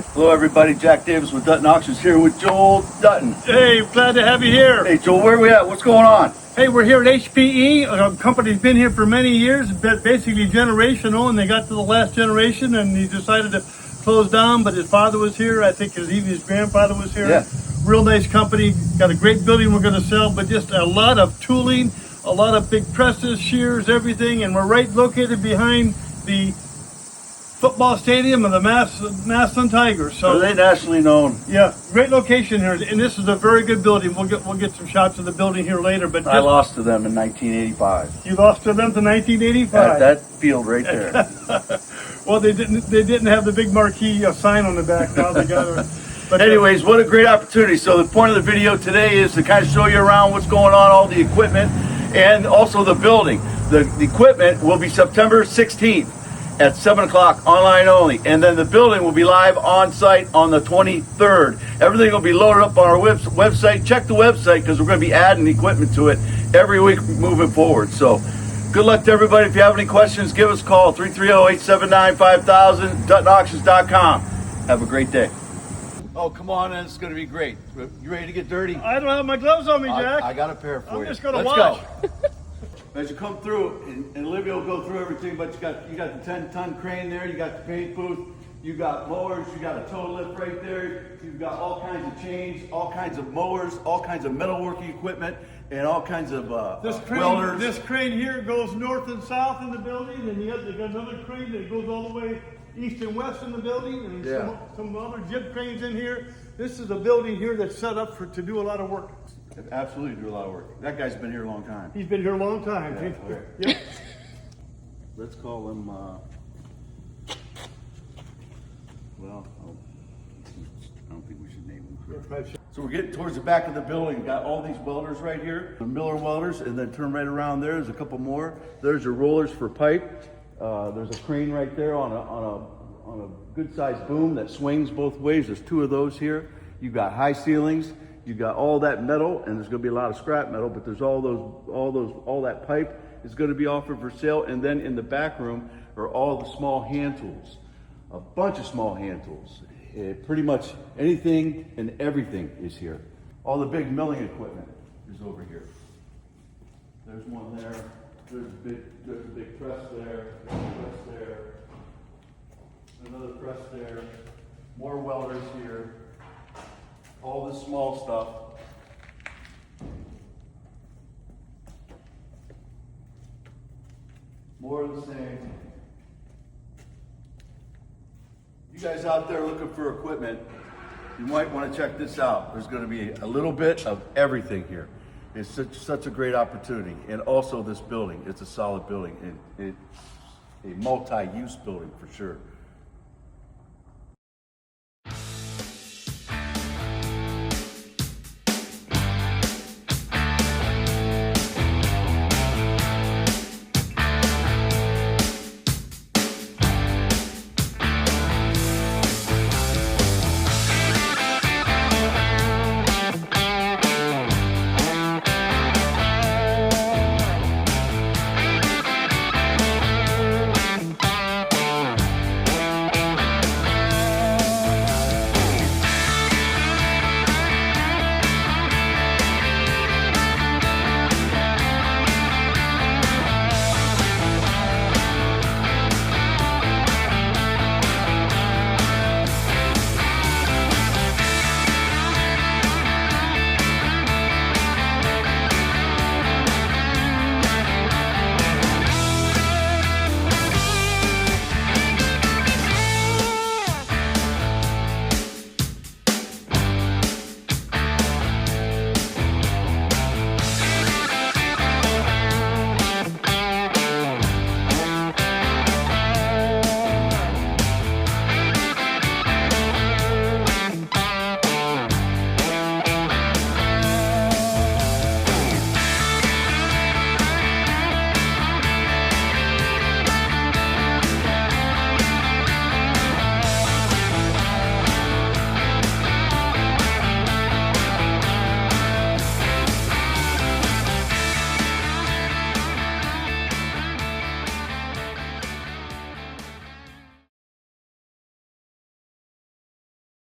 Hello everybody, Jack Davis with Dutton Auctions here with Joel Dutton. Hey, glad to have you here. Hey Joel, where are we at? What's going on? Hey, we're here at HPE. A company's been here for many years, basically generational, and they got to the last generation and he decided to close down, but his father was here. I think even his grandfather was here. Yeah. Real nice company. Got a great building we're going to sell, but just a lot of tooling, a lot of big presses, shears, everything, and we're right located behind the football stadium of the Massillon Tigers. So Are they nationally known? yeah, great location here, and this is a very good building. We'll get some shots of the building here later. But I lost to them in 1985. You lost to them to 1985. At that field right there. Well, they didn't have the big marquee sign on the back. Now they got it. But Anyways, what a great opportunity. So the point of the video today is to kind of show you around what's going on, all the equipment, and also the building. The equipment will be September 16th. At 7 o'clock, online only. And then the building will be live on site on the 23rd. Everything will be loaded up on our website. Check the website because we're going to be adding equipment to it every week moving forward. So good luck to everybody. If you have any questions, give us a call, 330-879-5000, DuttonAuctions.com. Have a great day. Oh, come on in. It's going to be great. You ready to get dirty? I don't have my gloves on me, Jack. I got a pair for you. I'm just going to Let's watch. go. As you come through, and Olivia will go through everything, but you got the 10-ton crane there, you got the paint booth, you got mowers, you got a tow lift right there, you've got all kinds of chains, all kinds of mowers, all kinds of metalworking equipment, and all kinds of welders. This crane here goes north and south in the building, and they got another crane that goes all the way east and west in the building, and Yeah. some other jib cranes in here. This is a building here that's set up to do a lot of work. Absolutely do a lot of work. That guy's been here a long time. He's been here a long time. Yeah, okay. Yep. Let's call him, well, I don't think we should name him. So we're getting towards the back of the building. We've got all these welders right here, the Miller welders, and then turn right around there. There's a couple more. There's your rollers for pipe. There's a crane right there on a good sized boom that swings both ways. There's two of those here. You've got high ceilings. You got all that metal, and there's going to be a lot of scrap metal, but there's all that pipe is going to be offered for sale. And then in the back room are all the small hand tools, a bunch of small hand tools. Pretty much anything and everything is here. All the big milling equipment is over here. There's one there. There's a big press there. There's a press there. Another press there. More welders here. All this small stuff. More of the same. You guys out there looking for equipment, you might want to check this out. There's going to be a little bit of everything here. It's such a great opportunity. And also this building, it's a solid building. It's a multi-use building for sure.